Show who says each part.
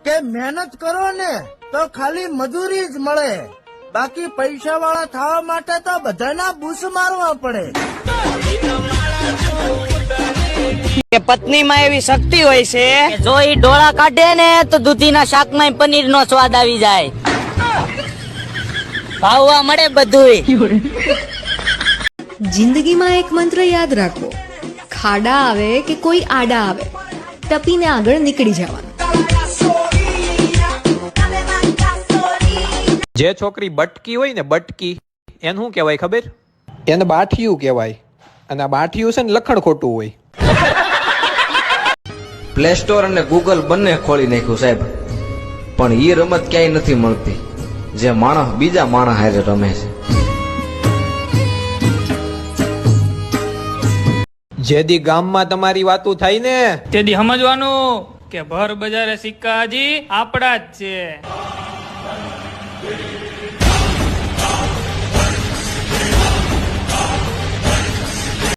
Speaker 1: કે મહેનત કરો ને તો ખાલી મજૂરી જ મળે, બાકી પૈસા વાળા થવા માટે તો બધાના બૂસ મારવા પડે.
Speaker 2: પત્ની માં એવી શક્તિ હોય છે કે જો ઈ ડોળા કાઢે ને તો દૂધીના શાક માં પનીર નો સ્વાદ આવી જાય. ભાવવા મળે બધું.
Speaker 3: જિંદગીમાં એક મંત્ર યાદ રાખવો, ખાડા આવે કે કોઈ આડા આવે, ટપીને આગળ નીકળી જવાનું.
Speaker 4: જે છોકરી બટકી હોય ને બટકી, એને શું કહેવાય ખબર?
Speaker 5: એને બાઠિયું કહેવાય. અને આ બાઠિયું છે ને લખણ ખોટું હોય.
Speaker 6: પ્લે સ્ટોર અને ગૂગલ બંને ખોલી નાખ્યું સાહેબ, પણ એ રમત ક્યાંય નથી મળતી જે માણસ બીજા માણસ હારે રમે છે.
Speaker 5: જેદી ગામમાં તમારી વાતું થાય ને
Speaker 7: તેથી સમજવાનું કે ભર બજારે સિક્કા હજી આપડા જ છે.